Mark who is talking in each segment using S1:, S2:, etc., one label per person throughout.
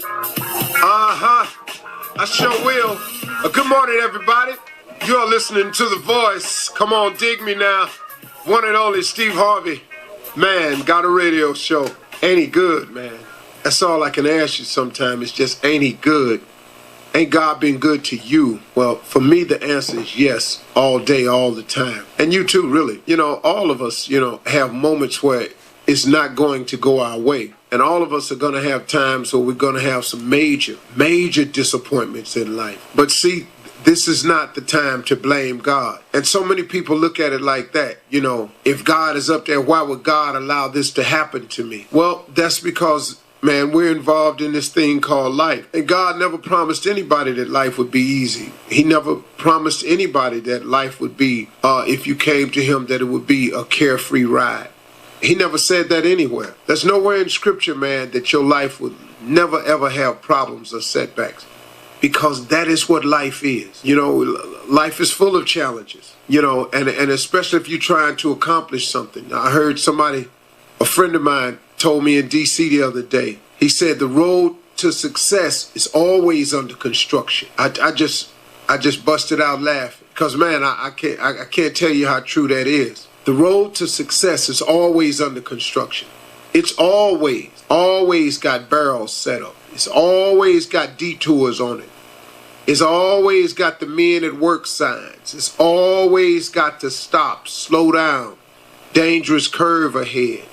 S1: I sure will. Good morning, everybody. You're listening to The Voice. Come on, dig me now. One and only Steve Harvey. Man, got a radio show. Ain't he good, man? That's all I can ask you sometimes. It's just, ain't he good? Ain't God been good to you? Well, for me, the answer is yes, all day, all the time. And you too, really. All of us, have moments where it's not going to go our way. And all of us are going to have times where we're going to have some major disappointments in life. But see, this is not the time to blame God. And so many people look at it like that. If God is up there, why would God allow this to happen to me? Well, that's because, man, we're involved in this thing called life. And God never promised anybody that life would be easy. He never promised anybody that life would be, if you came to him, that it would be a carefree ride. He never said that anywhere. There's nowhere in Scripture, man, that your life would never, ever have problems or setbacks. Because that is what life is. Life is full of challenges, and especially if you're trying to accomplish something. I heard a friend of mine told me in D.C. the other day, he said the road to success is always under construction. I just busted out laughing because, man, I can't tell you how true that is. The road to success is always under construction. It's always got barrels set up. It's always got detours on it. It's always got the men at work signs. It's always got to stop, slow down, dangerous curve ahead.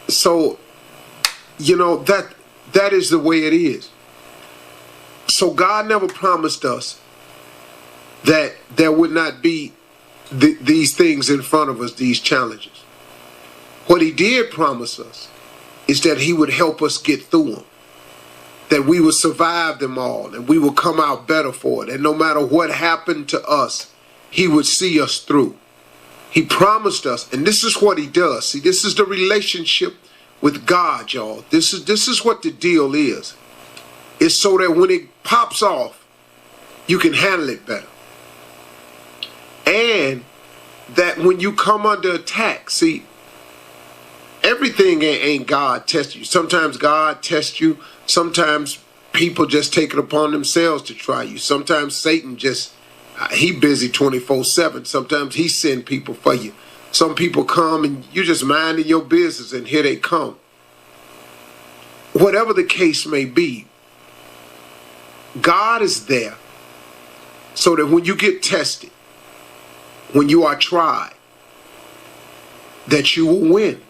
S1: So, that is the way it is. So God never promised us that there would not be these things in front of us, these challenges. What he did promise us is that he would help us get through them, that we would survive them all, and we would come out better for it. And no matter what happened to us, he would see us through. He promised us, and this is what he does. See, this is the relationship with God, y'all. This is what the deal is. It's so that when it pops off, you can handle it better. And that when you come under attack, see, everything ain't God testing you. Sometimes God tests you. Sometimes people just take it upon themselves to try you. Sometimes Satan he busy 24/7. Sometimes he send people for you. Some people come and you just minding your business and here they come. Whatever the case may be, God is there so that when you get tested, when you are tried, that you will win.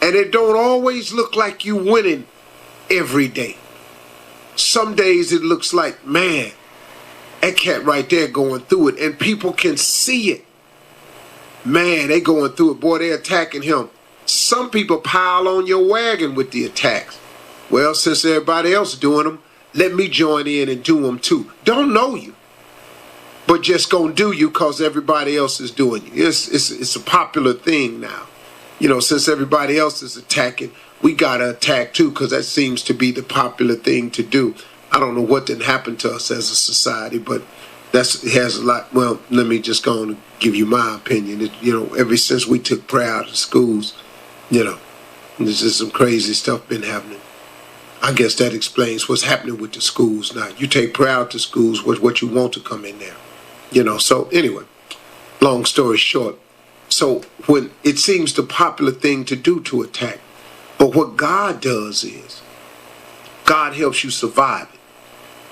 S1: And it don't always look like you winning every day. Some days it looks like, man, that cat right there going through it, and people can see it. Man, they going through it. Boy, they attacking him. Some people pile on your wagon with the attacks. Well, since everybody else doing them, let me join in and do them too. Don't know you, but just gonna do you because everybody else is doing you. It's a popular thing now. Since everybody else is attacking, we gotta attack too, because that seems to be the popular thing to do. I don't know what didn't happen to us as a society, but it has a lot. Well, let me just go on and give you my opinion. Ever since we took prayer out of schools, there's just some crazy stuff been happening. I guess that explains what's happening with the schools now. You take prayer out to schools, what you want to come in there. So anyway, long story short. So when it seems the popular thing to do to attack, but what God does is God helps you survive it.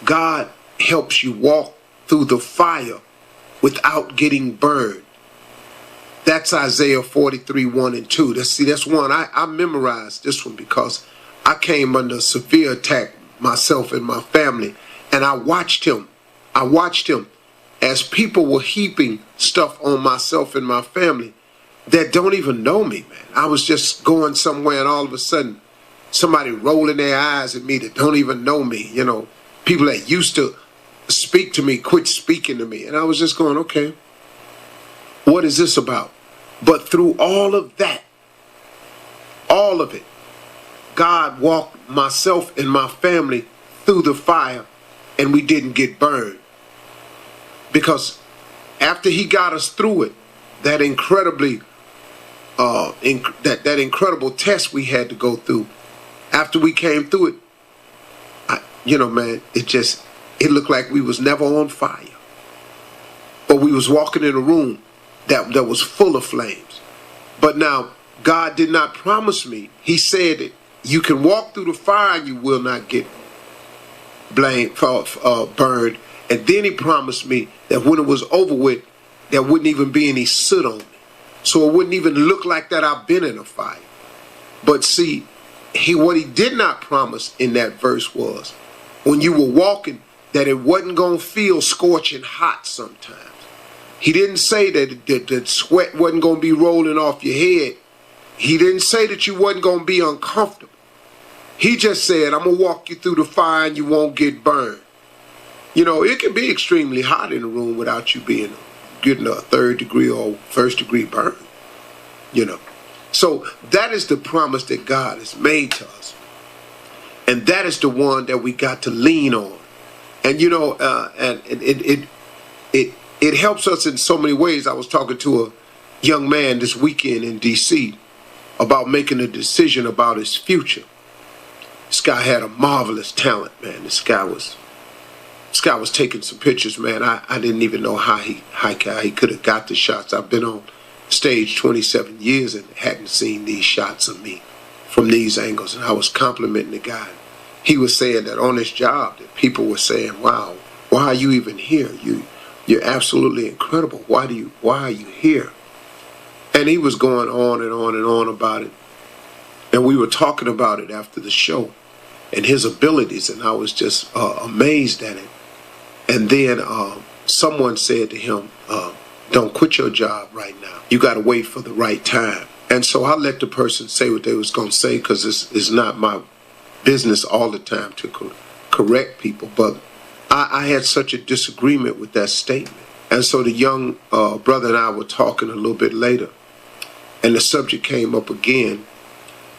S1: God helps you walk through the fire without getting burned. That's Isaiah 43:1-2. That's one. I memorized this one because I came under severe attack myself and my family, and I watched him as people were heaping stuff on myself and my family that don't even know me, man. I was just going somewhere and all of a sudden somebody rolling their eyes at me that don't even know me. People that used to speak to me quit speaking to me. And I was just going, okay, what is this about? But through all of that, all of it, God walked myself and my family through the fire, and we didn't get burned. Because after he got us through it, that incredible test we had to go through, After we came through it, man, it looked like we was never on fire. But we was walking in a room that was full of flames. But now, God did not promise me. He said that you can walk through the fire and you will not get burned. And then he promised me that when it was over with, there wouldn't even be any soot on me. So it wouldn't even look like that I've been in a fire. But see, what he did not promise in that verse was, when you were walking, that it wasn't going to feel scorching hot sometimes. He didn't say that the sweat wasn't going to be rolling off your head. He didn't say that you wasn't going to be uncomfortable. He just said, I'm going to walk you through the fire and you won't get burned. It can be extremely hot in the room without you getting a 3rd degree or 1st degree burn. So that is the promise that God has made to us. And that is the one that we got to lean on. And it helps us in so many ways. I was talking to a young man this weekend in D.C. about making a decision about his future. This guy had a marvelous talent, man. This guy was taking some pictures, man. I didn't even know how he could have got the shots. I've been on stage 27 years and hadn't seen these shots of me from these angles. And I was complimenting the guy. He was saying that on his job, that people were saying, wow, why are you even here? You're absolutely incredible. Why are you here? And he was going on and on and on about it. And we were talking about it after the show and his abilities, and I was just amazed at it. And then someone said to him, don't quit your job right now. You got to wait for the right time. And so I let the person say what they was going to say, because it's not my business all the time to correct people. But I had such a disagreement with that statement. And so the young brother and I were talking a little bit later, and the subject came up again.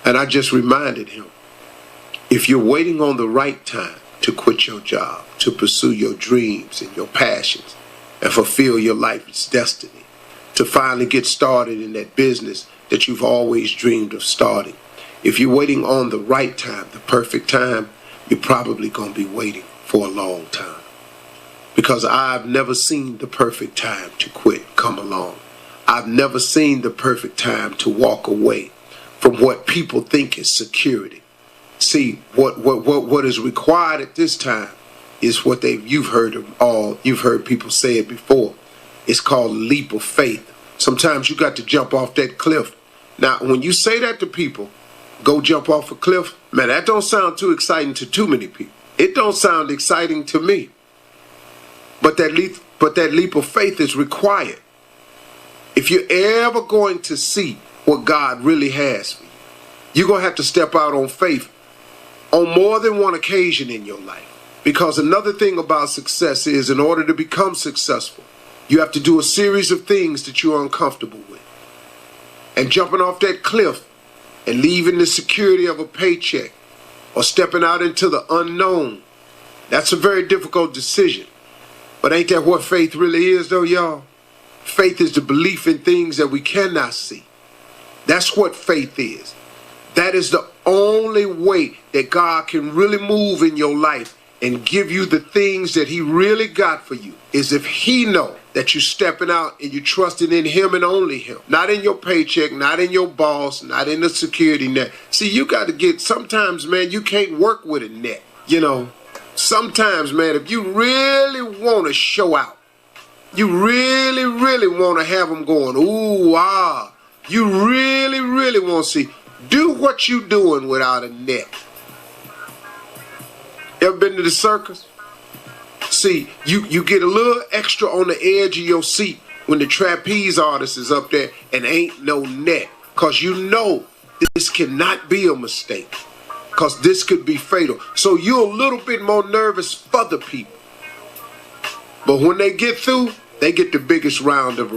S1: And I just reminded him, if you're waiting on the right time to quit your job, to pursue your dreams and your passions, and fulfill your life's destiny, to finally get started in that business that you've always dreamed of starting, if you're waiting on the right time, the perfect time, you're probably going to be waiting for a long time. Because I've never seen the perfect time to quit come along. I've never seen the perfect time to walk away from what people think is security. See, what is required at this time is what you've heard people say it before. It's called a leap of faith. Sometimes you got to jump off that cliff. Now, when you say that to people, go jump off a cliff, man, that don't sound too exciting to too many people. It don't sound exciting to me. But that leap of faith is required. If you're ever going to see what God really has for you, you're going to have to step out on faith on more than one occasion in your life. Because another thing about success is, in order to become successful, you have to do a series of things that you're uncomfortable with. And jumping off that cliff and leaving the security of a paycheck or stepping out into the unknown, that's a very difficult decision. But ain't that what faith really is, though, y'all? Faith is the belief in things that we cannot see. That's what faith is. That is the only way that God can really move in your life and give you the things that he really got for you, is if he know that you're stepping out and you're trusting in him and only him. Not in your paycheck, not in your boss, not in the security net. See, you got to get, sometimes, man, you can't work with a net. Sometimes, man, if you really want to show out, you really, really want to have them going, ooh, ah, you really, really want to see, do what you doing without a net. Ever been to the circus? See, you get a little extra on the edge of your seat when the trapeze artist is up there and ain't no net. Because you know this cannot be a mistake. Because this could be fatal. So you're a little bit more nervous for the people. But when they get through, they get the biggest round of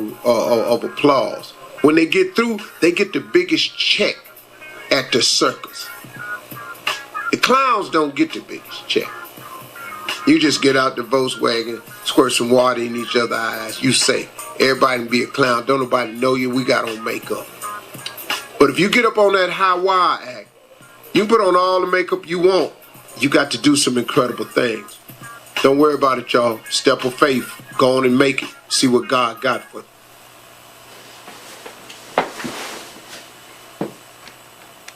S1: applause. When they get through, they get the biggest check at the circus. The clowns don't get the biggest check. You just get out the Volkswagen, squirt some water in each other's eyes. You say, everybody can be a clown. Don't nobody know you. We got on makeup. But if you get up on that high wire act, You can put on all the makeup you want. You got to do some incredible things. Don't worry about it, y'all. Step of faith. Go on and make it. See what God got for you.